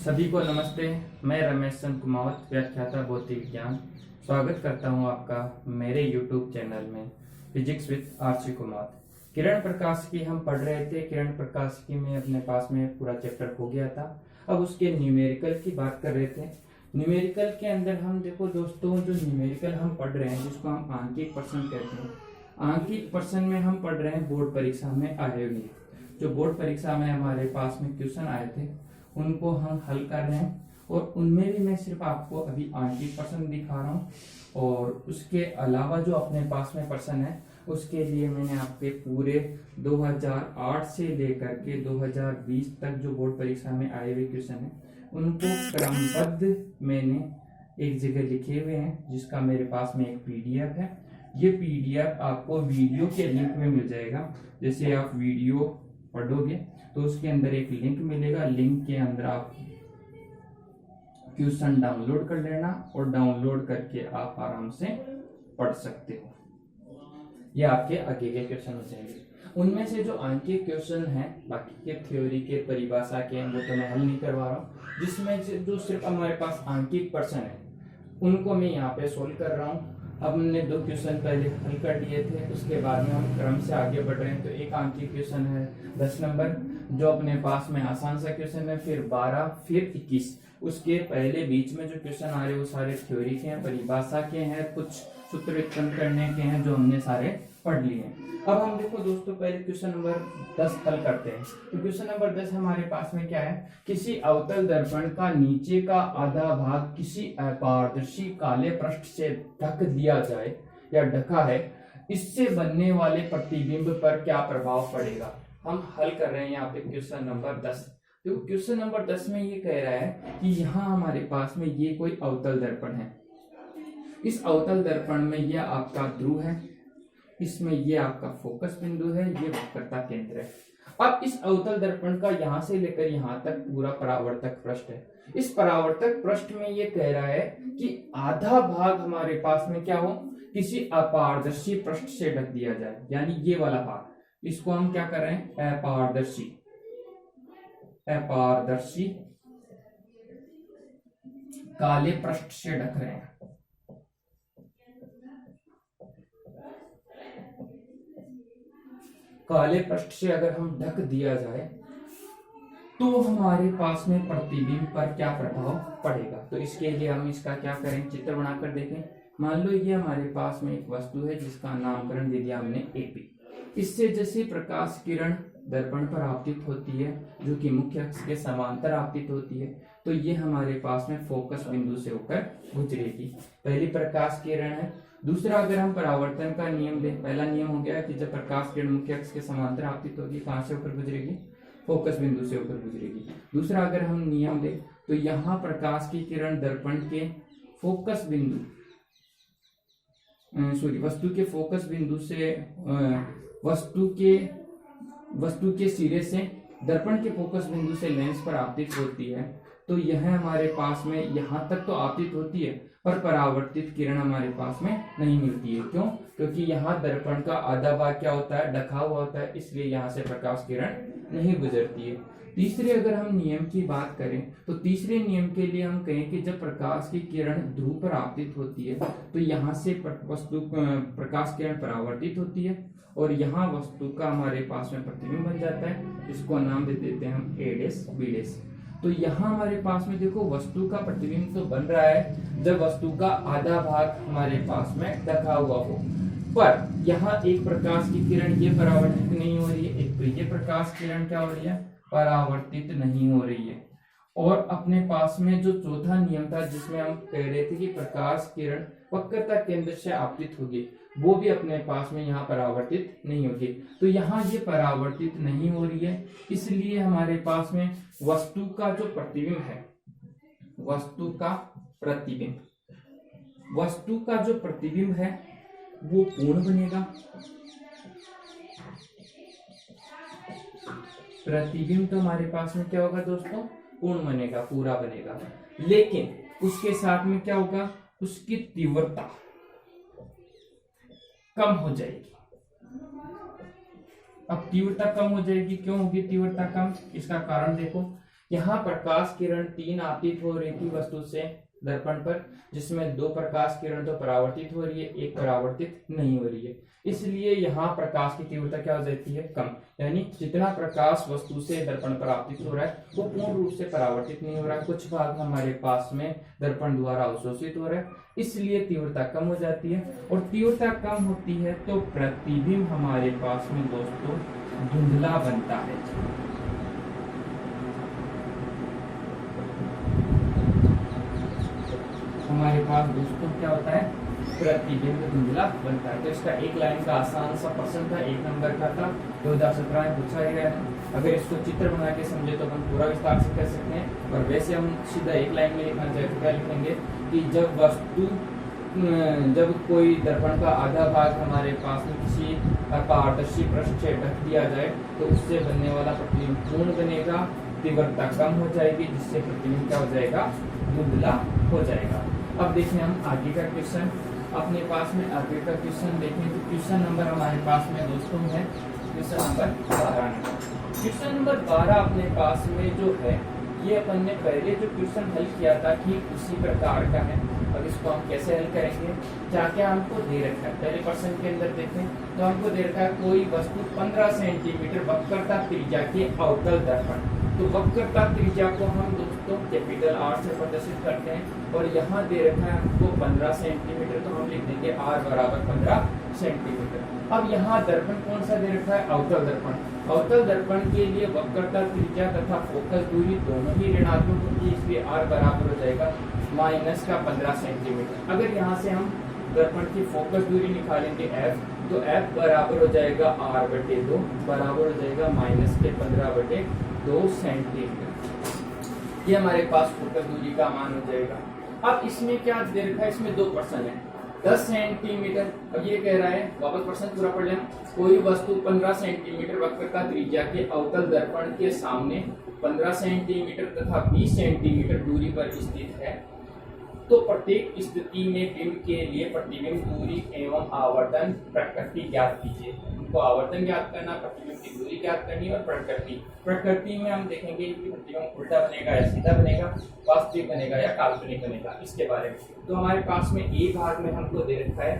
सभी को नमस्ते। मैं रमेश चंद्र कुमावत, व्याख्याता भौतिक विज्ञान, स्वागत करता हूं आपका मेरे YouTube चैनल में फिजिक्स विद आरसी कुमार। किरण प्रकाश की हम पढ़ रहे थे। किरण प्रकाश की में अपने पास में पूरा चैप्टर हो गया था। अब उसके न्यूमेरिकल की बात कर रहे थे। न्यूमेरिकल के अंदर हम देखो दोस्तों, जो न्यूमेरिकल हम पढ़ रहे हैं जिसको हम आंकिक प्रश्न कहते हैं, आंकिक प्रश्न में हम पढ़ रहे हैं बोर्ड परीक्षा में आए हुए। जो बोर्ड परीक्षा में हमारे पास में क्वेश्चन आए थे उनको हम हल कर रहे हैं, और उनमें भी मैं सिर्फ आपको अभी आंकिक प्रश्न दिखा रहा हूँ। और उसके अलावा जो अपने पास में प्रश्न है उसके लिए मैंने आपके पूरे 2008 से लेकर के 2020 तक जो बोर्ड परीक्षा में आए हुए क्वेश्चन है उनको क्रमबद्ध मैंने एक जगह लिखे हुए हैं, जिसका मेरे पास में एक पीडीएफ है। ये पीडीएफ आपको वीडियो के लिंक में मिल जाएगा। जैसे आप वीडियो पढ़ोगे तो उसके अंदर एक लिंक मिलेगा, लिंक के अंदर आप क्वेश्चन डाउनलोड कर लेना और डाउनलोड करके आप आराम से पढ़ सकते हो। ये आपके आगे के क्वेश्चन हो जाएंगे। उनमें से जो आंकिक क्वेश्चन है बाकी के थ्योरी के परिभाषा के वो तो मैं हल नहीं करवा रहा हूँ। जिसमें जो सिर्फ हमारे पास आंकिक प्रश्न है उनको मैं यहाँ पे सोल्व कर रहा हूँ। अब हमने 2 क्वेश्चन पहले हल कर लिए थे, उसके बाद में हम क्रम से आगे बढ़ रहे हैं। तो एक आंकिक क्वेश्चन है 10 नंबर जो अपने पास में आसान सा क्वेश्चन है, फिर 12, फिर 21। उसके पहले बीच में जो क्वेश्चन आ रहे हैं वो सारे थ्योरी के हैं, परिभाषा के हैं, कुछ सूत्र उत्पन्न करने के हैं जो हमने सारे पढ़ लिए हैं। अब हम देखो दोस्तों, पहले क्वेश्चन नंबर 10 हल करते हैं। तो क्वेश्चन नंबर 10 हमारे पास में क्या है, किसी अवतल दर्पण का नीचे का आधा भाग किसी अपारदर्शी काले पृष्ठ से ढक दिया जाए या ढका है, इससे बनने वाले प्रतिबिंब पर क्या प्रभाव पड़ेगा। हम हल कर रहे हैं यहाँ पे क्वेश्चन नंबर 10। तो क्वेश्चन नंबर 10 में ये कह रहा है कि यहाँ हमारे पास में ये कोई अवतल दर्पण है। इस अवतल दर्पण में यह आपका ध्रुव है, इसमें ये आपका फोकस बिंदु है, ये वक्रता केंद्र है। अब इस अवतल दर्पण का यहां से लेकर यहां तक पूरा परावर्तक पृष्ठ है। इस परावर्तक पृष्ठ में ये कह रहा है कि आधा भाग हमारे पास में क्या हो, किसी अपारदर्शी पृष्ठ से ढक दिया जाए, यानी ये वाला भाग, इसको हम क्या कर रहे हैं, अपारदर्शी काले पृष्ठ से ढक रहे हैं। काले पृष्ठ से अगर हम ढक दिया जाए तो हमारे पास में प्रतिबिंब पर क्या प्रभाव पड़ेगा। तो इसके लिए हम इसका क्या करें, चित्र बनाकर देखें। मान लो ये हमारे पास में एक वस्तु है जिसका नामकरण दे दिया हमने एपी। इससे जैसे प्रकाश किरण दर्पण पर आपतित होती है जो कि मुख्य अक्ष के समांतर आपतित होती है, तो ये हमारे पास में फोकस बिंदु से होकर गुजरेगी। पहली प्रकाश किरण है। दूसरा, अगर हम परावर्तन का नियम दें, पहला नियम हो गया कि जब प्रकाश किरण मुख्य अक्ष के समांतर आपतित होगी कहां से होकर गुजरेगी, फोकस बिंदु से होकर गुजरेगी। दूसरा, अगर हम नियम दें तो यहाँ प्रकाश की किरण दर्पण के फोकस बिंदु वस्तु के फोकस बिंदु से वस्तु के सिरे से दर्पण के फोकस बिंदु से लेंस पर आपतित होती है। तो यह हमारे पास में यहाँ तक तो आपतित होती है पर परावर्तित किरण हमारे पास में नहीं मिलती है। क्यों? क्योंकि यहाँ दर्पण का आधा भाग क्या होता है, ढका हुआ होता है, इसलिए यहाँ से प्रकाश किरण नहीं गुजरती है। तीसरे, अगर हम नियम की बात करें तो तीसरे नियम के लिए हम कहें कि जब प्रकाश की किरण ध्रुव पर आपतित होती है तो यहाँ से प्रकाश किरण परावर्तित होती है और यहाँ वस्तु का हमारे पास में प्रतिबिंब बन जाता है, जिसको नाम दे देते हैं हम ए डैश बी डैश। तो यहाँ हमारे पास में देखो वस्तु का प्रतिबिंब तो बन रहा है जब वस्तु का आधा भाग हमारे पास में ढका हुआ हो, पर यहाँ एक प्रकाश की किरण ये परावर्तित नहीं हो रही है, एक तो ये प्रकाश किरण क्या हो रही है, परावर्तित नहीं हो रही है। और अपने पास में जो चौथा नियम था जिसमें हम कह रहे थे कि प्रकाश किरण वक्रता केंद्र से आपतित होगी, वो भी अपने पास में यहाँ परावर्तित नहीं होगी। तो यहाँ ये परावर्तित नहीं हो रही है, इसलिए हमारे पास में वस्तु का जो प्रतिबिंब है, वस्तु का जो प्रतिबिंब है वो पूर्ण बनेगा। प्रतिबिंब तो हमारे पास में क्या होगा दोस्तों, पूर्ण बनेगा, पूरा बनेगा। लेकिन उसके साथ में क्या होगा, उसकी तीव्रता कम हो जाएगी। अब तीव्रता कम हो जाएगी, क्यों होगी तीव्रता कम, इसका कारण देखो यहाँ प्रकाश किरण 3 आपतित हो रही थी वस्तु से दर्पण पर, जिसमें 2 प्रकाश किरण तो परावर्तित हो रही है, 1 परावर्तित नहीं हो रही है। इसलिए यहाँ प्रकाश की तीव्रता क्या हो जाती है, कम। यानी जितना प्रकाश वस्तु से दर्पण पर आपतित हो रहा है वो पूर्ण रूप से परावर्तित नहीं हो रहा है, कुछ भाग हमारे पास में दर्पण द्वारा अवशोषित हो रहा है, इसलिए तीव्रता कम हो जाती है। और तीव्रता कम होती है तो प्रतिबिंब हमारे पास में दोस्तों धुंधला बनता है। हमारे पास दोस्तों क्या होता है, प्रतिबिंब धुंधला बनता है। तो इसका एक लाइन का आसान सा प्रश्न था, 1 नंबर का था, 2017 में पूछा गया है। अगर इसको चित्र बना के समझे तो हम पूरा विस्तार से कर सकते हैं, और वैसे हम सीधा एक लाइन में लिखना चाहे तो क्या लिखेंगे कि जब कोई दर्पण का आधा भाग हमारे पास में किसी पारदर्शी पृष्ठ से ढक दिया जाए तो उससे बनने वाला प्रतिबिंब पूर्ण बनेगा, तीव्रता कम हो जाएगी, जिससे प्रतिबिंब क्या हो जाएगा, धुंधला हो जाएगा। अब देखें हम आगे का क्वेश्चन, अपने पास में आगे का क्वेश्चन देखें तो क्वेश्चन नंबर हमारे पास में दोस्तों है क्वेश्चन नंबर 12। क्वेश्चन नंबर 12 अपने पास में जो है ये अपन ने पहले जो क्वेश्चन हल किया था ठीक उसी प्रकार का है। अब इसको हम कैसे हल करेंगे, क्या क्या हमको दे रखा है। पहले प्रश्न के अंदर देखें तो हमको दे रखा है कोई वस्तु 15 सेंटीमीटर वक्रता त्रिज्या के अवतल दर्पण, तो वक्रता त्रिज्या को हम दोस्तों कैपिटल R से प्रदर्शित करते हैं, और यहाँ दे रखा है हमको 15 सेंटीमीटर, तो हम लिख देंगे R बराबर 15 सेंटीमीटर। अब यहाँ दर्पण कौन सा दे रखा है, अवतल दर्पण। अवतल दर्पण के लिए वक्रता त्रिज्या तथा फोकस दूरी दोनों ही ऋणात्मक होती है, इसलिए R बराबर हो जाएगा माइनस का 15 सेंटीमीटर। अगर यहाँ से हम दर्पण की फोकस दूरी निकालेंगे F, तो F बराबर हो जाएगा R/2 बराबर हो जाएगा माइनस के 15/2 सेंटीमीटर। ये हमारे पास फोकस दूरी का मान हो जाएगा। अब इसमें क्या दे रखा है, इसमें 2 प्रश्न है, 10 सेंटीमीटर। अब ये कह रहा है, वापस प्रश्न पूरा पढ़ लें, कोई वस्तु 15 सेंटीमीटर वक्रता त्रिज्या के अवतल दर्पण के सामने 15 सेंटीमीटर तथा 20 सेंटीमीटर दूरी पर स्थित है, तो प्रत्येक स्थिति में बिंब के लिए प्रतिबिंब दूरी एवं आवर्तन प्रकृति ज्ञात कीजिए। हमको आवर्तन ज्ञात करना, प्रतिबिंब की दूरी ज्ञात करनी और प्रकृति में हम देखेंगे कि प्रतिबिंब उल्टा बनेगा या सीधा बनेगा, वास्तविक बनेगा या काल्पनिक बनेगा, इसके बारे में। तो हमारे पास में ए भाग में हमको दे रखा है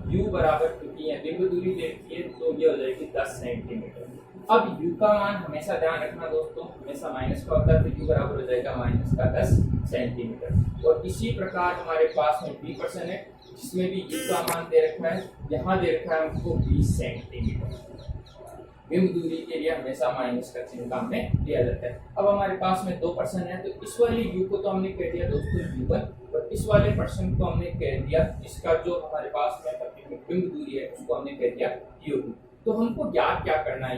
u बराबर, क्योंकि बिंब दूरी दे रखी है तो ये हो जाएगी 10 सेंटीमीटर। अब u का मान हमेशा ध्यान रखना दोस्तों, हमेशा माइनस का होता है, तो u बराबर हो जाएगा माइनस का 10 सेंटीमीटर। और इसी प्रकार हमारे पास में बी प्रश्न है जिसमें भी u का मान दे रखा है, यहाँ दे रखा है हमको 20 सेंटीमीटर। बिंब दूरी के लिए हमेशा माइनस का चिन्ह काम में दिया जाता है। अब हमारे पास में 2 प्रश्न है, तो इस वाली u को तो हमने कह दिया दोस्तों u1, और इस वाले प्रश्न को हमने कह दिया, इसका जो हमारे पास में बिंब दूरी है उसको हमने कह दिया u2। तो हमको ज्ञात क्या करना है,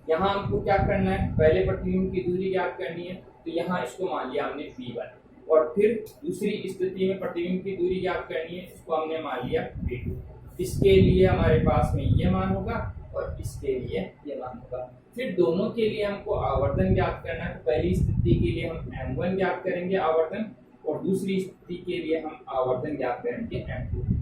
यहाँ हमको क्या करना है, पहले प्रतिबिंब की दूरी ज्ञात करनी है, तो यहाँ इसको मान लिया हमने v1, और फिर दूसरी स्थिति में प्रतिबिंब की दूरी ज्ञात करनी है, इसको हमने मान लिया v2। इसके लिए हमारे पास में ये मान होगा और इसके लिए ये मान होगा। फिर दोनों के लिए हमको आवर्तन ज्ञात करना है, तो पहली स्थिति के लिए हम m1 ज्ञात करेंगे आवर्तन, और दूसरी स्थिति के लिए हम आवर्तन ज्ञात करेंगे m2।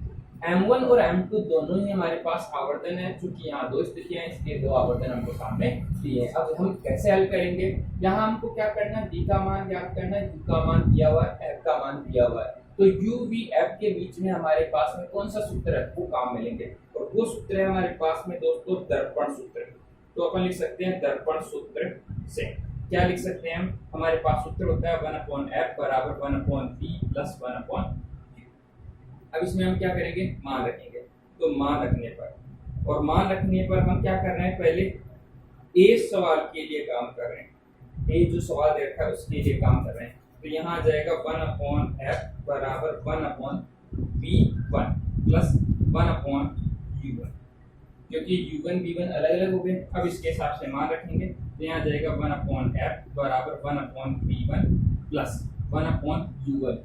m1 और m2 दोनों ही हमारे पास आवर्तन है, चूंकि यहाँ 2 स्थितियां हैं इसलिए 2 आवर्तन हमको सामने दिए हैं। अब हम कैसे हल करेंगे, यहाँ हमको क्या करना है, d का मान ज्ञात करना है, u का मान दिया हुआ है, f का मान दिया हुआ है, तो u v f के बीच में हमारे पास में कौन सा सूत्र है वो काम में लेंगे, और वो सूत्र है हमारे पास में दोस्तों दर्पण सूत्र। तो अपन लिख सकते हैं दर्पण सूत्र से क्या लिख सकते हैं हम, हमारे पास सूत्र होता है 1/f बराबर 1/p प्लस 1/u। अब इसमें हम क्या करेंगे, मान रखेंगे, तो मान रखने पर हम क्या कर रहे हैं, पहले ए सवाल के लिए काम कर रहे हैं, ए जो सवाल दे रखा है उसके लिए काम कर रहे हैं, तो यहाँ आ जाएगा 1/f बराबर 1/b1 प्लस 1/u1, क्योंकि u1 b1 अलग अलग हो गए। अब इसके हिसाब से मान रखेंगे, तो यहाँ जाएगा 1/f बराबर 1/b1 प्लस 1/u1।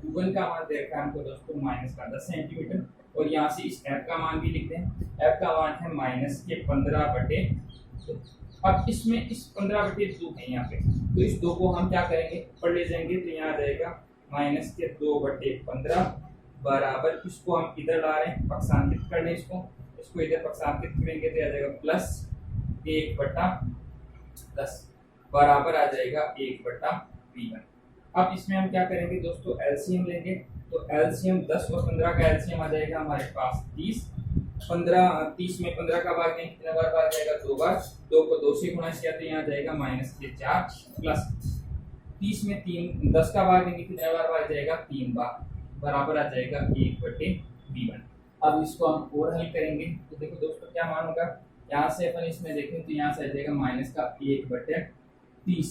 u1 का मान दे रखा है हमको दोस्तों माइनस का 10 सेंटीमीटर, और यहाँ से इस f का मान भी लिखते हैं, f का मान है माइनस के 15/2। अब इसमें इस 15/2 है यहाँ पे, तो इस 2 को हम क्या करेंगे, पढ़ ले जाएंगे, तो यहाँ आ जाएगा माइनस के 2/15 बराबर, इसको हम इधर ला रहे हैं पक्षांतरित करने, इसको इधर पक्षांतरित करेंगे तो आ जाएगा प्लस 1/10 बराबर आ जाएगा 1/15। V1। अब इसमें हम क्या करेंगे दोस्तों, एलसीएम लेंगे। तो एलसीएम 10 और 15 का एलसीएम आ जाएगा हमारे पास 30। 30 में 15 का भाग देंगे, कितने बार भाग जाएगा, 2 बार। 2 को 2 से गुणा किया तो यहाँ जाएगा -4 प्लस 30 में 10 का भाग देंगे, कितने बार भाग जाएगा, 3 बार, बराबर आ जाएगा 1/V1। अब इसको हम और हल करेंगे तो देखो दोस्तों क्या मान होगा, यहाँ से अपन इसमें देखें तो यहाँ से आ जाएगा -1/30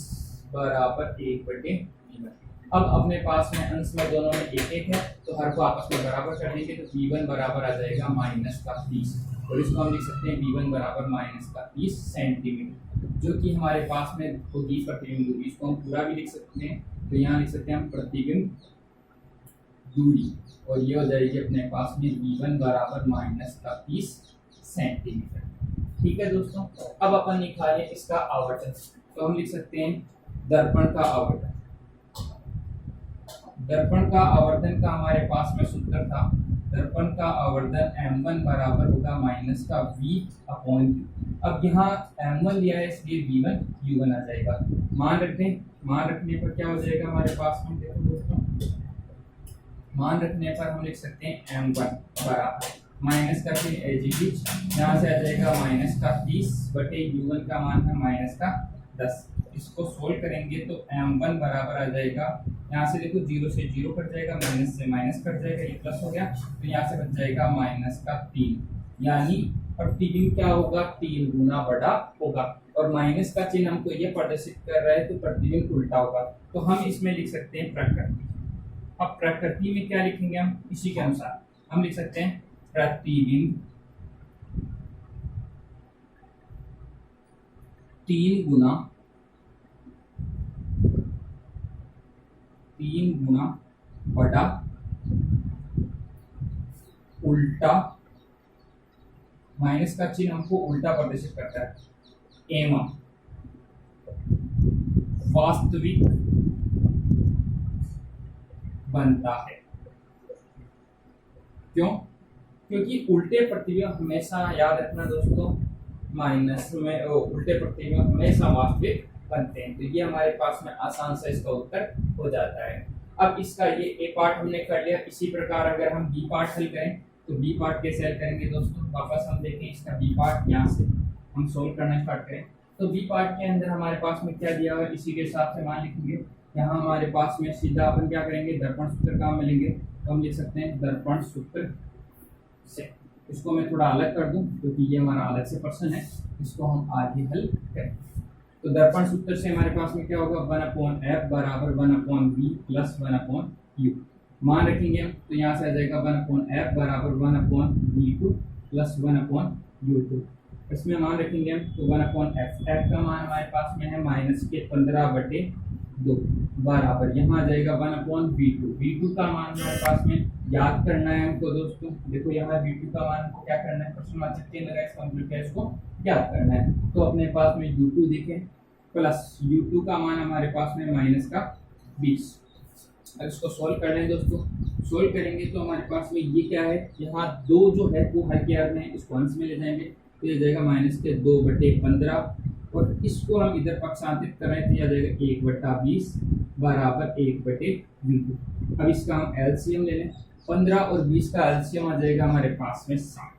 बराबर 1/V1। अब अपने पास में अंश में दोनों में 1 है तो हर को आपस में बराबर कर देंगे तो V1 बराबर आ जाएगा -30 और इसको हम लिख सकते हैं V1 बराबर -30 सेंटीमीटर, जो कि हमारे पास में होगी प्रतिबिंब दूरी। इसको हम पूरा भी लिख सकते हैं, तो यहाँ लिख सकते हैं हम प्रतिबिंब दूरी, और ये हो जाएगी अपने पास में V1 बराबर -30 सेंटीमीटर। ठीक है दोस्तों, अब अपन निकालें इसका आवर्तन। तो हम लिख सकते हैं दर्पण का आवर्तन। दर्पण का आवर्तन का हमारे पास में सूत्र था, दर्पण का आवर्तन m1 बराबर होगा माइनस का V/U। अब यहाँ m1 लिया है इसलिए V1 U1 आ जाएगा। मान रखने पर क्या हो जाएगा हमारे पास में, देखो दोस्तों, मान रखने पर हम लिख सकते हैं m1 बराबर माइनस का फिर एजीज, यहाँ से आ जाएगा -30/U1 का मान है -10। इसको सोल्व करेंगे तो m1 बराबर आ जाएगा, यहाँ से देखो 0 से 0 कट जाएगा, माइनस से माइनस कट जाएगा, ये प्लस हो गया तो यहाँ से बच जाएगा -3, यानी प्रतिबिंब क्या होगा, 3 गुना बड़ा होगा। और माइनस का चिन्ह हमको ये प्रदर्शित कर रहा है तो प्रतिबिंब उल्टा होगा। तो हम इसमें लिख सकते हैं प्रकृति। अब प्रकृति में क्या लिखेंगे हम, इसी के अनुसार हम लिख सकते हैं प्रतिबिंब 3 गुना बड़ा उल्टा, माइनस का चिन्ह हमको उल्टा प्रदर्शित करता है, एवं वास्तविक बनता है। क्यों? क्योंकि उल्टे प्रतिबिंब हमेशा, याद रखना दोस्तों, माइनस में उल्टे प्रतिबिंब हमेशा वास्तविक बनते हैं। तो ये हमारे पास में आसान से इसका उत्तर हो जाता है। अब इसका ये ए पार्ट हमने कर लिया। इसी प्रकार अगर हम बी पार्ट हल करें तो बी पार्ट कैसे हल करेंगे दोस्तों, वापस हम देखें इसका बी पार्ट, यहाँ से हम सोल्व करना स्टार्ट करें तो बी पार्ट के अंदर हमारे पास में क्या दिया हुआ है, इसी के हिसाब से मान लिखेंगे। यहाँ हमारे पास में सीधा अपन क्या करेंगे, दर्पण सूत्र काम में लेंगे। तो हम लिख सकते हैं दर्पण सूत्र से, इसको मैं थोड़ा अलग कर दूं क्योंकि ये हमारा अलग से प्रश्न है, इसको हम आगे हल करें। तो दर्पण सूत्र से हमारे पास में क्या होगा, 1/f बराबर 1/v प्लस 1/u। मान रखेंगे हम तो यहाँ से आ जाएगा 1/f बराबर 1/v2 प्लस 1/u2। इसमें मान रखेंगे हम तो 1/f, f का मान हमारे पास में है -15/2 बराबर, यहाँ आ जाएगा 1/v2। v2 का मान हमारे पास में याद करना है हमको दोस्तों। देखो यहाँ v2 का मान क्या करना है, प्रश्न वाचक चिन्ह लगा इसका मतलब क्या है, इसको याद करना है। तो अपने पास में u2 देखें प्लस u2 का मान हमारे पास में -20। अब इसको सोल्व कर लें दोस्तों। सोल्व करेंगे तो हमारे पास में ये क्या है, यहाँ 2 जो है वो हर के हर में, इसको अंश में ले जाएंगे तो ये जाएगा -2/15 और इसको हम इधर पक्षांतरित कर रहे हैं तो यह जाएगा 1/20 बराबर 1/v2। अब इसका हम एलसीएम ले लें। 15 और 20 का एलसीएम आ जाएगा हमारे पास में 60।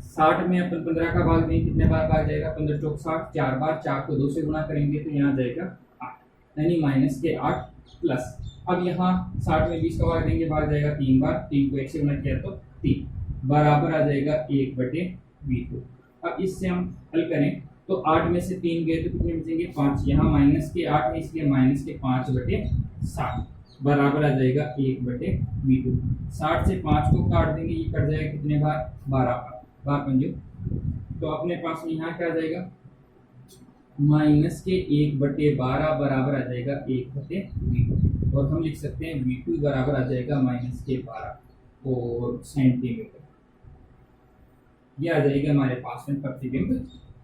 60 में अपन 15 का भाग देंगे, कितने बार भाग जाएगा, 15 चौक 60, 4 बार, 4 को 2 से गुणा करेंगे तो यहाँ जाएगा 8, यानी -8 प्लस। अब यहाँ 60 में 20 का भाग देंगे, भाग जाएगा 3 बार, 3 को 1 से गुणा किया तो 3 बराबर आ जाएगा 1/v2। अब इससे हम हल करें तो 8 में से 3 गए तो कितने बचेंगे, 5। यहाँ -8 है इसलिए -5/60 बराबर आ जाएगा 1/v2। 60 से 5 को काट देंगे, ये कट जाएगा कितने बार, 12 बार, 12×5। तो अपने पास में यहाँ क्या आ जाएगा, -1/12 बराबर आ जाएगा 1/v2 और हम लिख सकते हैं v2 बराबर आ जाएगा -12 और सेंटीमीटर। ये आ जाएगी हमारे पास में प्रतिबिंब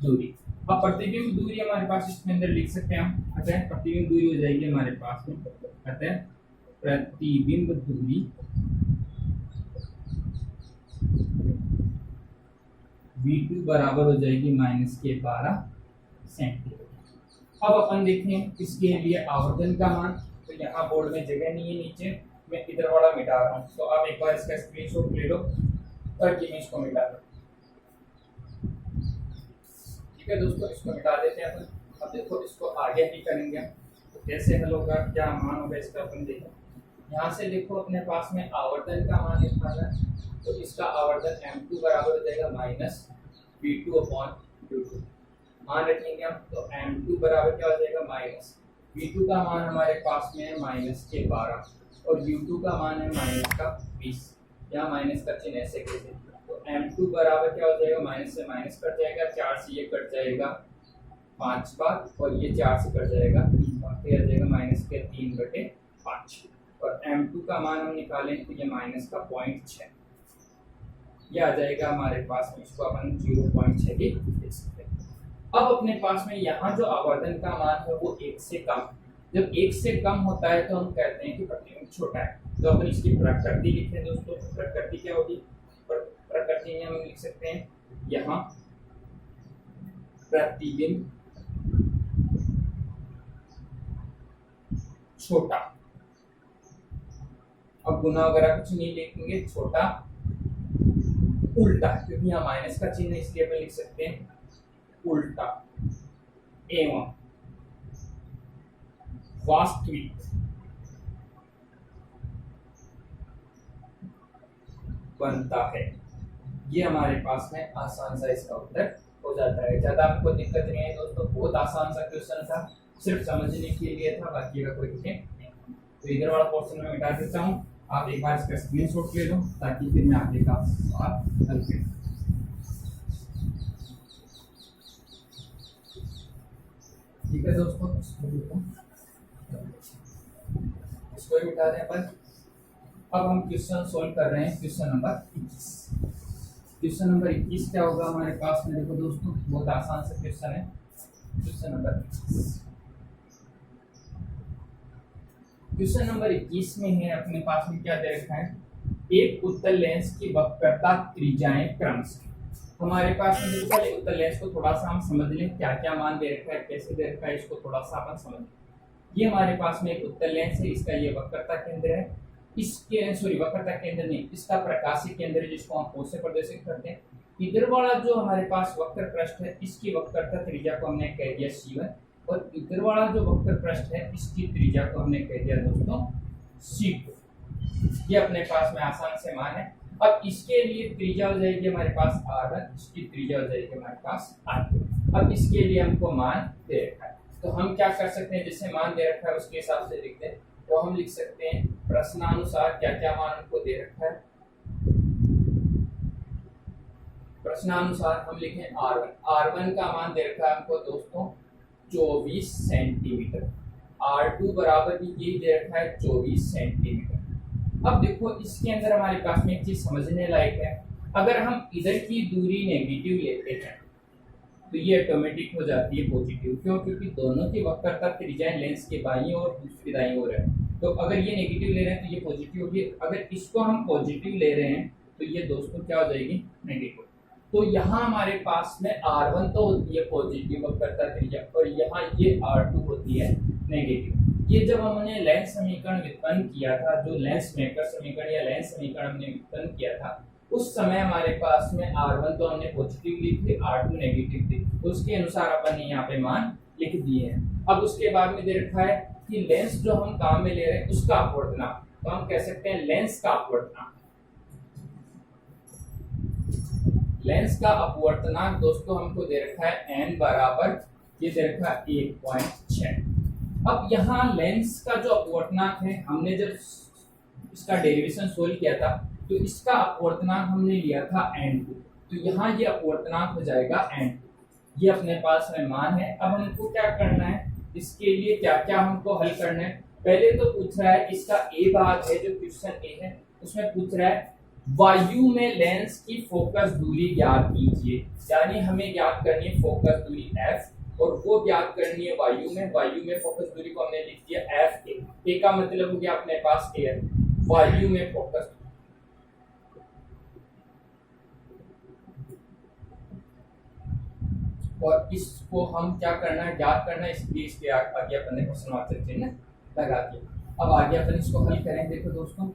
दूरी। अब प्रतिबिंब दूरी हमारे पास इसके अंदर लिख सकते हैं हम, अतः प्रतिबिंब दूरी हो जाएगी हमारे पास में, अतः प्रतिबिंब दूरी v2 बराबर हो जाएगी -12 सेंटीमीटर। अब अपन देखें इसके लिए आवर्धन का मान। तो यहाँ बोर्ड में जगह नहीं है, नीचे मैं इधर वाला मिटा रहा हूँ, तो आप एक बार इसका स्क्रीनशॉट ले लो ताकि मैं इसको मिटा दूं। ठीक है दोस्तों, इसको मिटा देते हैं अपन। अब देखो इसको आगे भी करेंगे, तो कैसे हल होगा, क्या मान होगा इसका अपन देखें। यहाँ से देखो अपने पास में आवर्धन का मान निकालना है, तो इसका आवर्धन m2 बराबर हो जाएगा माइनस v2/u2 मान रखेंगे हम। तो m2 बराबर क्या हो जाएगा माइनस v2 का मान हमारे पास में है -12 और u2 का मान है -20। यहाँ माइनस का चिन्ह ऐसे कैसे, तो m2 बराबर क्या हो जाएगा, माइनस से माइनस कट जाएगा, 4 से ये कट जाएगा 5 बार और ये 4 से कट जाएगा 3 बार, तो आ जाएगा -3/5। और m2 का मान हम निकालें तो ये -0.6 ये आ जाएगा हमारे पास में, इसको अपन 0.6 भी लिख सकते हैं। अब अपने पास में यहाँ जो आवर्धन का मान है वो 1 से कम, जब 1 से कम होता है तो हम कहते हैं कि प्रतिबिंब छोटा है। तो अपन इसकी प्रकृति लिखें दोस्तों, प्रकृति क्या होगी, प्रकृति में हम लिख सकते हैं यहाँ प्रतिबिंब छोटा। अब गुना वगैरह कुछ नहीं लिखेंगे, छोटा उल्टा, क्योंकि यहाँ माइनस का चिन्ह इसलिए अपन लिख सकते हैं उल्टा एवं वास्तविक बनता है। ये हमारे पास में आसान सा इसका उत्तर हो जाता है। ज्यादा आपको दिक्कत नहीं है दोस्तों, बहुत आसान सा क्वेश्चन था, सिर्फ समझने के लिए था, बाकी का कोई नहीं। तो इधर वाला पोर्शन में मिटा देता हूँ, आप एक बार इसका स्क्रीनशॉट ले लो ताकि फिर मैं आगे का सवाल हल करूँ। ठीक है दोस्तों, इसको भी मिटा दें अपन। अब हम क्वेश्चन सॉल्व कर रहे हैं, क्वेश्चन नंबर 21। क्वेश्चन नंबर 21 क्या होगा हमारे पास में, देखो दोस्तों बहुत आसान सा क्वेश्चन है। क्वेश्चन नंबर 21, क्वेश्चन नंबर 21 में है अपने पास में क्या दे रखा है, एक उत्तल लेंस की वक्रता त्रिज्याएं क्रमशः। हमारे पास में जो पहले उत्तल लेंस को थोड़ा सा हम समझ लें, क्या क्या मान दे रखा है, कैसे दे रखा है, इसको थोड़ा सा अपन समझ लें। ये हमारे पास में एक उत्तल लेंस है, इसका ये वक्रता केंद्र है, इसके सॉरी वक्रता केंद्र नहीं, इसका प्रकाशीय केंद्र है जिसको हम O से प्रदर्शित करते हैं। इधर वाला जो हमारे पास वक्र पृष्ठ है, इसकी वक्रता त्रिज्या को हमने कह दिया C1 और इधर वाला जो वक्र पृष्ठ है इसकी त्रिज्या को हमने कह दिया दोस्तों C2। ये अपने पास में आसान से मान है। अब इसके लिए त्रिज्या हो जाएगी हमारे पास R1, इसकी त्रिज्या हो जाएगी हमारे पास R2। अब इसके लिए हमको मान दे रखा है, तो हम क्या कर सकते हैं, जैसे मान दे रखा है उसके हिसाब से लिखते हैं। तो हम लिख सकते हैं प्रश्नानुसार क्या क्या मान हमको दे रखा है। प्रश्नानुसार हम लिखें R1 का मान दे रखा है हमको दोस्तों 24 सेंटीमीटर, R2 बराबर भी यही दे रखा है 24 सेंटीमीटर। अब देखो इसके अंदर हमारे पास में एक चीज समझने लायक है, अगर हम इधर की दूरी नेगेटिव लेते हैं तो ये ऑटोमेटिक हो जाती है पॉजिटिव। क्यों, क्योंकि दोनों की वक्रता त्रिज्याएं लेंस के बाईं और दूसरी दाईं ओर है, तो अगर ये नेगेटिव ले रहे हैं तो ये पॉजिटिव होगी, अगर इसको हम पॉजिटिव ले रहे हैं तो ये दोस्तों क्या हो जाएगी नेगेटिव। तो यहाँ हमारे पास में R1 तो होती है पॉजिटिव वक्रता त्रिज्या और यहाँ ये R2 होती है नेगेटिव। ये जब हमने लेंस समीकरण व्युत्पन्न किया था, जो लेंस मेकर समीकरण या लेंस समीकरण हमने व्युत्पन्न किया था, उस समय हमारे पास में R1 तो हमने पॉजिटिव ली थी, R2 नेगेटिव थी, तो उसके अनुसार अपन ने यहाँ पे मान लिख दिए हैं। अब उसके बाद में दे रखा है कि लेंस जो हम काम में ले रहे हैं उसका अपवर्तनांक, तो हम कह सकते हैं लेंस का अपवर्तनांक। लेंस का अपवर्तनांक दोस्तों हमको दे रखा है n बराबर ये दे रखा है 1.6। अब यहाँ लेंस का जो अपवर्तनांक है, हमने जब इसका डेरिवेशन सोल्व किया था तो इसका अपवर्तनांक हमने लिया था n2, तो यहाँ ये अपवर्तनांक हो जाएगा n2। ये अपने पास में मान है। अब हमको क्या करना है, इसके लिए क्या क्या हमको हल करना है। पहले तो पूछ रहा है इसका ए भाग है, जो क्वेश्चन ए है उसमें पूछ रहा है वायु में लेंस की फोकस दूरी ज्ञात कीजिए, यानी हमें ज्ञात करनी है फोकस दूरी f और वो ज्ञात करनी है वायु में। वायु में फोकस दूरी को हमने लिख दिया f a का मतलब हो गया अपने पास एयर, वायु में फोकस। और इसको हम क्या करना है, ज्ञात करना है, इसलिए इसके आगे अपन ने प्रश्नवाचक चिन्ह लगा दिया। अब आगे अपन इसको हल करें। देखो दोस्तों,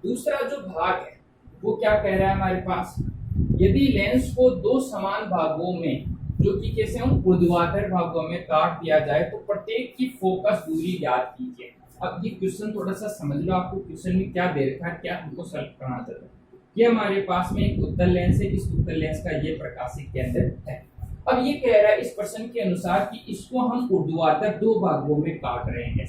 दूसरा जो भाग है वो क्या कह रहा है हमारे पास, यदि लेंस को दो समान भागों में, जो कि कैसे हम ऊर्ध्वाधर भागों में काट दिया जाए तो प्रत्येक की फोकस दूरी ज्ञात कीजिए। अब ये क्वेश्चन थोड़ा सा समझ लो, आपको क्वेश्चन में क्या दे रखा है, क्या हमको सॉल्व करना चाहते हैं। ये हमारे पास में एक उत्तल लेंस है, इस उत्तल लेंस का ये प्रकाशिक केंद्र है। अब ये कह रहा है इस प्रश्न के अनुसार कि इसको हम ऊर्ध्वाधर दो भागों में काट रहे हैं।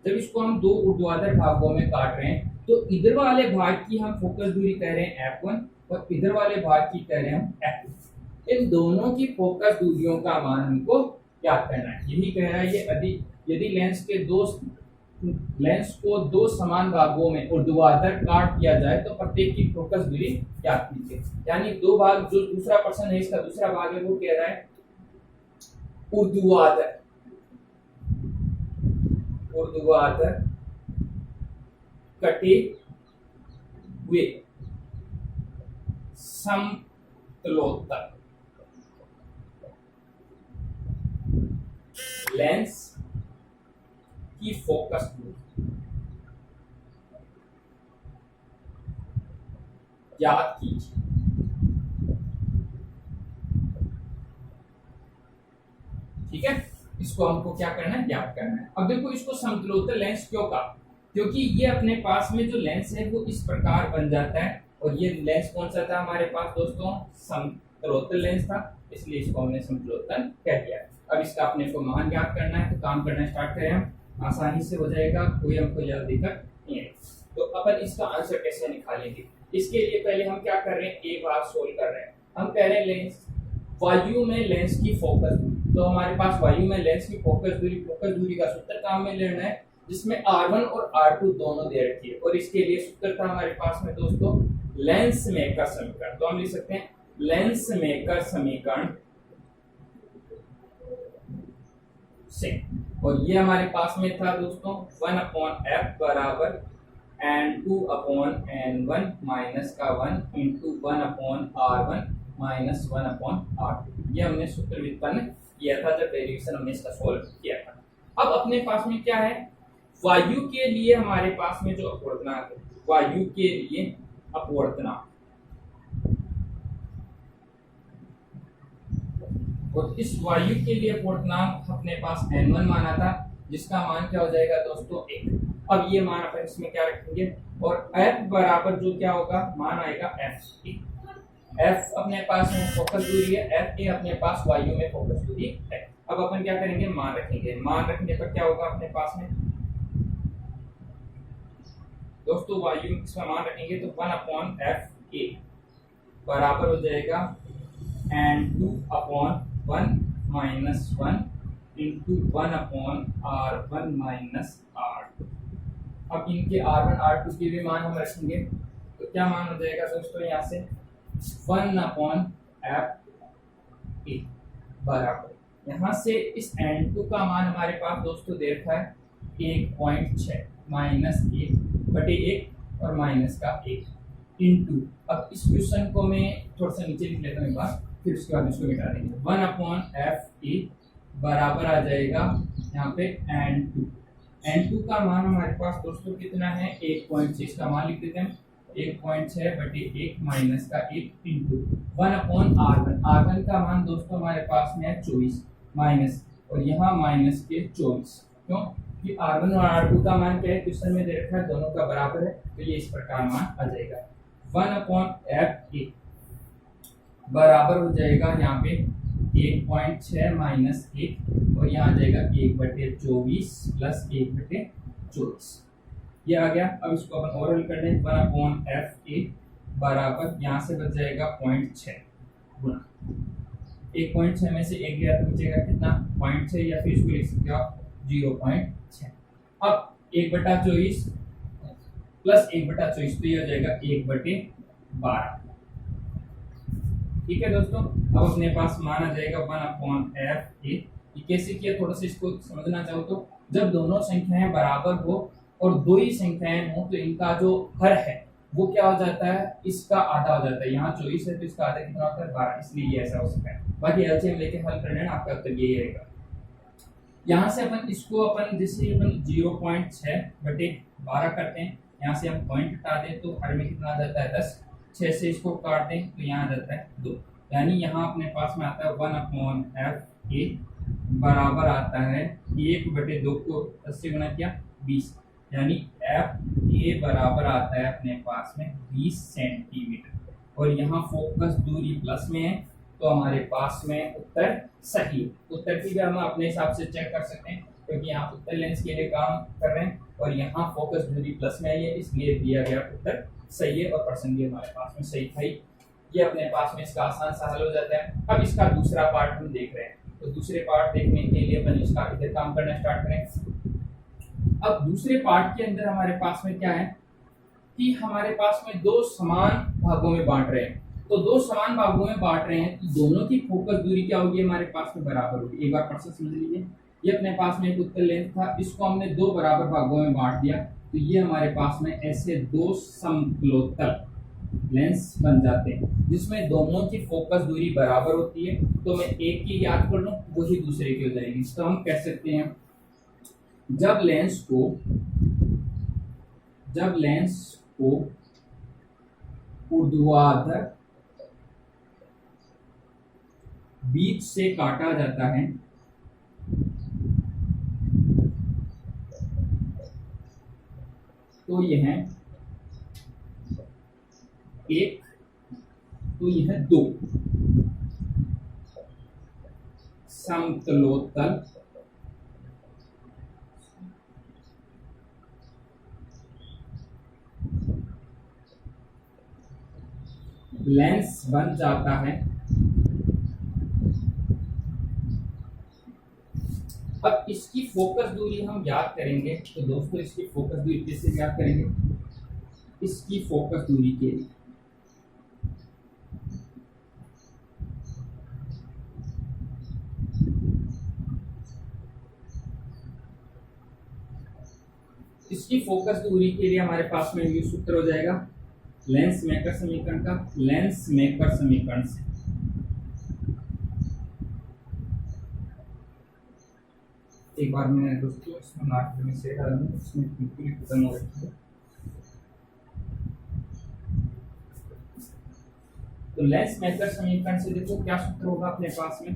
जब इसको हम दो ऊर्ध्वाधर भागों में काट रहे हैं तो इधर वाले भाग की हम फोकस दूरी कह रहे हैं F1 और इधर वाले भाग की कह रहे हैं हम F2। इन दोनों की फोकस दूरियों का मान हमको ज्ञात करना है। यही कह रहा है ये, यदि लेंस को दो समान भागों में ऊर्ध्वाधर काट दिया जाए तो प्रत्येक की फोकस दूरी ज्ञात कीजिए। यानी दो भाग, जो दूसरा प्रश्न है इसका दूसरा भाग है वो कह रहा है ऊर्ध्वाधर कटे हुए समतलोत्तर लेंस की फोकस दूरी ज्ञात कीजिए। ठीक है, इसको हमको क्या करना है, ज्ञात करना है। अब देखो, इसको समतलोत्तर लेंस क्यों कहा, क्योंकि ये अपने पास में जो लेंस है वो इस प्रकार बन जाता है, और ये लेंस कौन सा था हमारे पास दोस्तों, समतलोत्तर लेंस था, इसलिए इसको हमने समतलोत्तर कह दिया। अब इसका अपने को मान ज्ञात करना है, तो काम करना स्टार्ट करें हम, आसानी से हो जाएगा, कोई हमको ज्यादा दिक्कत नहीं है। तो अपन इसका आंसर कैसे निकालेंगे, इसके लिए पहले हम क्या कर रहे हैं, एक बार सोल्व कर रहे हैं। हम कह रहे हैं लेंस वायु में लेंस की फोकस दूरी, तो हमारे पास वायु में लेंस की फोकस दूरी का सूत्र काम में लेना है, जिसमें R1 और R2 दोनों दे रखी है, और इसके लिए सूत्र था हमारे पास में दोस्तों लेंस मेकर समीकरण। तो हम लिख सकते हैं लेंस मेकर समीकरण से, और ये हमारे पास में था दोस्तों 1/f बराबर n2/n1 माइनस का 1 इंटू 1/r1 माइनस 1/r2। ये हमने सूत्र व्युत्पन्न किया था जब डेरिवेशन हमने इसका सोल्व किया था। अब अपने पास में क्या है, वायु के लिए हमारे पास में जो अपवर्तनांक है, वायु के लिए अपवर्तनांक, और इस वायु के लिए अपवर्तनांक अपने पास n1 माना था, जिसका मान क्या हो जाएगा दोस्तों 1। अब ये मान अपन इसमें क्या रखेंगे, और f बराबर जो क्या होगा, मान आएगा f। f अपने पास में फोकस दूरी है, f अपने पास वायु में फोकस दूरी है। अब अपन क्या करेंगे, मान रखेंगे, मान रखने पर क्या होगा अपने पास में दोस्तों, वायु इसका मान रखेंगे तो 1/f बराबर हो जाएगा n2/1 minus 1 into 1/r1 minus r2। अब इनके R1 R2 के भी मान हम रखेंगे, तो क्या मान हो जाएगा दोस्तों, यहाँ से 1/f बराबर, यहाँ से इस n2 का मान हमारे पास दोस्तों दे रखा है 1.6 माइनस 1/1 और माइनस का 1 इंटू, अब इस क्वेश्चन को मैं थोड़ा सा नीचे लिख लेता हूँ एक बार, फिर उसके बाद इसको मिटा देंगे। 1/f बराबर आ जाएगा यहाँ पे n2 का मान हमारे पास दोस्तों कितना है, 1.6 का मान लिख देते हैं, 1.6/1 माइनस का 1 इंटू 1/r1 का मान दोस्तों हमारे पास में है 24 माइनस, और यहाँ माइनस के 24, क्यों कि R1 और R2 का मान क्या है, क्वेश्चन में दे रखा है दोनों का बराबर है, तो ये इस प्रकार मान आ जाएगा। 1/f बराबर हो जाएगा यहाँ पे 1.6 माइनस 1, और यहाँ आ जाएगा 1/24 प्लस 1/24, ये आ गया। अब इसको अपन और हल कर लें, 1/f बराबर यहाँ से बच जाएगा 0.6 गुना 1.6 में से 1 गया तो बचेगा कितना, 0.6, या फिर इसको लिख सकते हो आप 0.6। अब 1/24 प्लस 1/24 तो ये हो जाएगा 1/12। ठीक है दोस्तों, अब अपने पास मान आ जाएगा 1/f। ये कैसे किया, थोड़ा सा इसको समझना चाहो तो, जब दोनों संख्याएं बराबर हो और दो ही संख्याएं हो तो इनका जो हर है वो क्या हो जाता है, इसका आधा हो जाता है। यहाँ 24 है तो इसका आधा कितना होता है 12, इसलिए ये ऐसा हो सकता है। बाकी एलसीएम लेके हल करना है ना, आपका उत्तर यही रहेगा। यहाँ से अपन इसको अपन जैसे अपन 0.6/12 करते हैं, यहाँ से हम पॉइंट हटा दें तो हर में कितना आ जाता है 10, 6 से इसको काट दें तो यहाँ आ जाता है 2, यानी यहाँ अपने पास में आता है 1/f(a) बराबर आता है 1/2 को 10 से गुणा किया 20, यानी f(a) बराबर आता है अपने पास में 20 सेंटीमीटर। और यहाँ फोकस दूरी प्लस में है तो हमारे पास में उत्तर सही है। उत्तर की भी हम अपने हिसाब से चेक कर सकते हैं, क्योंकि यहाँ उत्तर लेंस के लिए काम कर रहे हैं और यहाँ फोकस दूरी प्लस में है, इसलिए दिया गया उत्तर सही है और पर्सन भी हमारे पास में सही था। ये अपने पास में इसका आसान सा हल हो जाता है। अब इसका दूसरा पार्ट हम देख रहे हैं, तो दूसरे पार्ट देखने के लिए अपन इसका इधर काम करना स्टार्ट करें। अब दूसरे पार्ट के अंदर हमारे पास में क्या है कि हमारे पास में दो समान भागों में बांट रहे हैं, तो दो समान भागों में बांट रहे हैं तो दोनों की फोकस दूरी क्या होगी हमारे पास में बराबर होगी। एक बार पर्सन समझ लीजिए, ये अपने पास में एक उत्तर लेंस था, इसको हमने दो बराबर भागों में बांट दिया तो ये हमारे पास में ऐसे दो समतलोत्तल लेंस बन जाते हैं जिसमें दोनों की फोकस दूरी बराबर होती है। तो मैं एक की याद कर लूं वही दूसरे की हो जाएगी। तो हम कह सकते हैं जब लेंस को ऊर्ध्वाधर बीच से काटा जाता है तो यह एक, तो यह दो समतलोत्तल लेंस बन जाता है। अब इसकी फोकस दूरी हम याद करेंगे, तो दोस्तों इसकी फोकस दूरी कैसे याद करेंगे, इसकी फोकस दूरी के लिए हमारे पास में ये सूत्र हो जाएगा लेंस मेकर समीकरण का, लेंस मेकर समीकरण से एक बार मैंने दोस्तों इसमें मार्कर में से डाल दूं, इसमें बिल्कुल खत्म हो रही है। तो लेंस मेकर समीकरण से देखो क्या सूत्र होगा अपने पास में,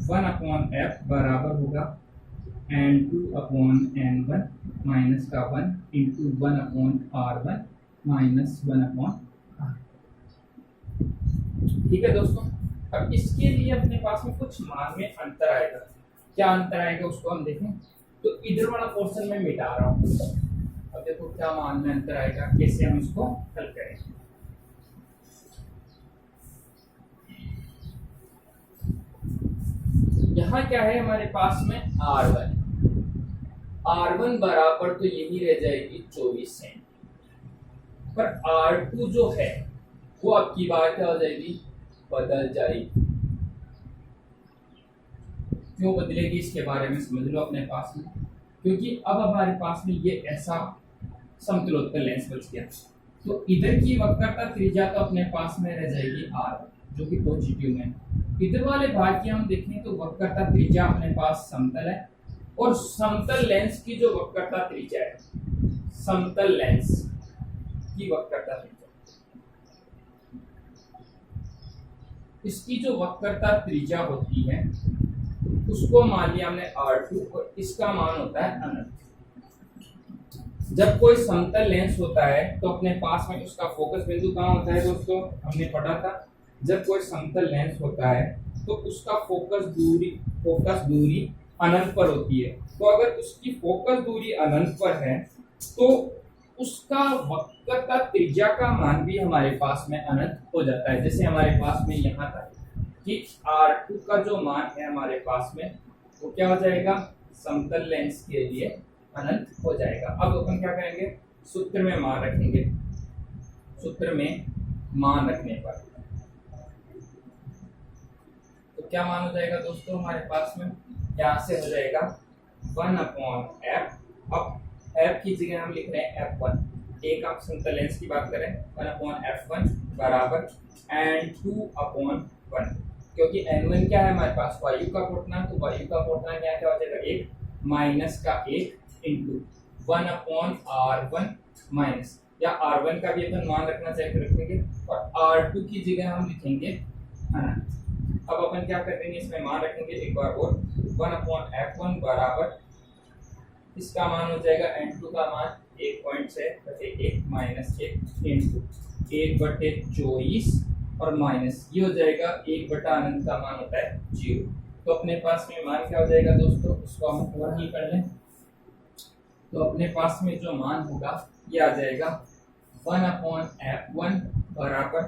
1/f बराबर होगा n2/n1 माइनस का 1 इंटू 1/r1 माइनस 1/r। ठीक है दोस्तों, अब इसके लिए अपने पास में कुछ मान में अंतर आएगा। क्या अंतर आएगा उसको हम देखें। तो इधर वाला पोर्शन में मिटा रहा हूं, अब देखो क्या मान में अंतर आएगा, कैसे हम इसको हल करेंगे। यहाँ क्या है हमारे पास में R1 बराबर तो यही रह जाएगी 24 सेंट, पर R2 जो है वो अब की बार क्या हो जाएगी, बदल जाएगी। क्यों बदलेगी इसके बारे में समझ लो अपने पास में, क्योंकि अब हमारे पास में ये ऐसा समतलोत्तल लेंस बच गया, तो इधर की वक्रता त्रिज्या तो अपने पास में रह जाएगी R जो कि पॉजिटिव में। इधर वाले भाग की हम देखें तो वक्रता त्रिज्या अपने पास समतल है, और समतल लेंस की जो वक्रता त्रिज्या है, समतल लेंस की वक्रता त्रिज्या, इसकी जो वक्रता त्रिज्या होती है उसको मान लिया हमने R2 और इसका मान होता है अनंत। जब कोई समतल लेंस होता है तो अपने पास में उसका फोकस बिंदु कहाँ होता है दोस्तों, हमने पढ़ा था। जब कोई समतल लेंस होता है तो उसका फोकस दूरी अनंत पर होती है। तो अगर उसकी फोकस दूरी अनंत पर है तो उसका वक्रता त्रिज्या का मान भी हमारे पास में अनंत हो जाता है। जैसे हमारे पास में यहाँ तक कि R2 का जो मान है हमारे पास में वो क्या हो जाएगा, समतल लेंस के लिए अनंत हो जाएगा। अब अपन क्या करेंगे, सूत्र में मान रखेंगे। सूत्र में मान रखने पर तो क्या मान हो जाएगा दोस्तों हमारे पास में, यहाँ से हो जाएगा 1/f। अब f की जगह हम लिख रहे हैं f1, एक आप सिंपल लेंस की बात करें 1/f1 बराबर n2/1, क्योंकि n1 क्या है हमारे पास वायु का फुटना, तो वायु का फुटना क्या क्या हो जाएगा 1 माइनस का 1 इंटू 1/r1 माइनस, या r1 का भी अपन मान रखना चाहिए रखेंगे और r2 की जगह हम लिखेंगे अनंत। अब अपन क्या कर देंगे इसमें मान रखेंगे एक बार और 1/f1 बराबर इसका मान हो जाएगा n2 का मान 1.6/1 माइनस 1 इंटू 1/24 और माइनस ये हो जाएगा 1 अनंत का मान होता है 0। तो अपने पास में मान क्या हो जाएगा दोस्तों, उसको हम पूरा ही कर लें। तो अपने पास में जो मान होगा ये आ जाएगा 1/f1 बराबर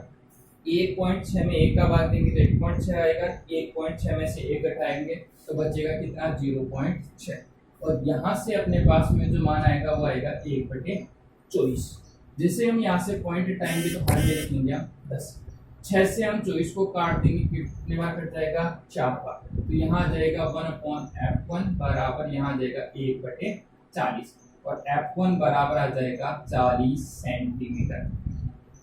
1.6 में 1 का भाग देंगे तो 1.6 आएगा, 1.6 में से 1 घटाएंगे तो बचेगा कितना 0.6, और यहाँ से अपने पास में जो मान आएगा वो आएगा 1/24। जैसे हम यहाँ से पॉइंट हटाएंगे तो हर में लिखेंगे हम 10, 6 से हम 24 को काट देंगे कितने बार कट जाएगा 4 बार, तो यहाँ आ जाएगा 1/f1 बराबर यहाँ आ जाएगा 1/40 और f1 बराबर आ जाएगा 40 सेंटीमीटर।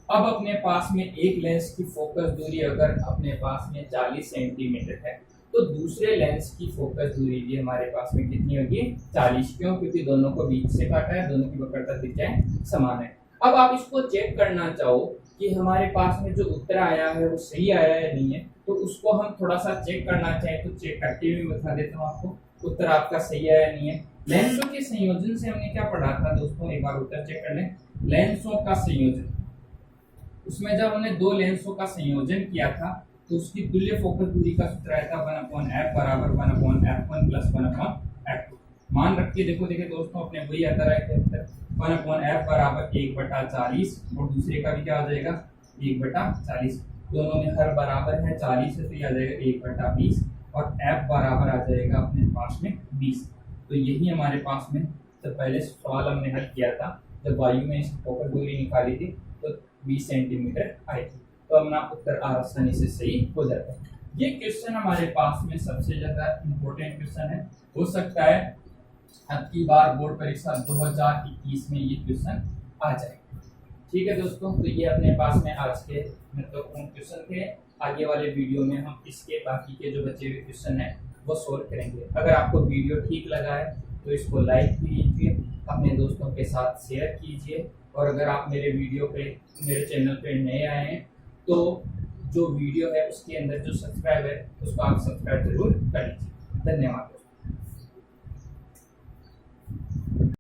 अब अपने पास में एक लेंस की फोकस दूरी अगर अपने पास में 40 सेंटीमीटर है तो दूसरे लेंस की फोकस दूरी भी हमारे पास में कितनी होगी 40, क्यों, क्योंकि दोनों को बीच से काटा है, दोनों की वक्रता दिशाएं समान है। अब आप इसको चेक करना चाहो कि हमारे पास में जो उत्तर आया है वो सही आया है या नहीं है, तो उसको हम थोड़ा सा चेक करना चाहें तो चेक करके भी बता देता हूँ आपको उत्तर आपका सही आया या नहीं है। लेंसों के संयोजन से हमने क्या पढ़ा था दोस्तों, एक बार उत्तर चेक कर लें। लेंसों का संयोजन, उसमें जब हमने दो लेंसों का संयोजन किया था तो उसकी तुल्य फोकस दूरी का सूत्र आया था 1/f बराबर 1/f1 प्लस 1/f2। मान रखिए देखो दोस्तों अपने वही आता है 1/f बराबर 1/40 और दूसरे का भी क्या आ जाएगा 1/40, दोनों में हर बराबर है 40 है तो ये आ जाएगा 1/20 और f बराबर आ जाएगा अपने पास में 20। तो यही हमारे पास में जब पहले सवाल हमने हल किया था जब वायु में इसकी फोकस दूरी निकाली थी तो 20 सेंटीमीटर आई थी, तो अपना उत्तर आसानी से सही हो जाता है। ये क्वेश्चन हमारे पास में सबसे ज्यादा इम्पोर्टेंट क्वेश्चन है, हो सकता है अब की बार बोर्ड परीक्षा 2021 में ये क्वेश्चन आ जाए। ठीक है दोस्तों, तो ये अपने पास में आज के महत्वपूर्ण क्वेश्चन थे। आगे वाले वीडियो में हम इसके बाकी के जो बचे हुए क्वेश्चन है वो सोल्व करेंगे। अगर आपको वीडियो ठीक लगा है तो इसको लाइक कीजिए, अपने दोस्तों के साथ शेयर कीजिए, और अगर आप मेरे चैनल पे नए आए हैं तो जो वीडियो है उसके अंदर जो सब्सक्राइब है उसको आप सब्सक्राइब जरूर कर लीजिए। धन्यवाद।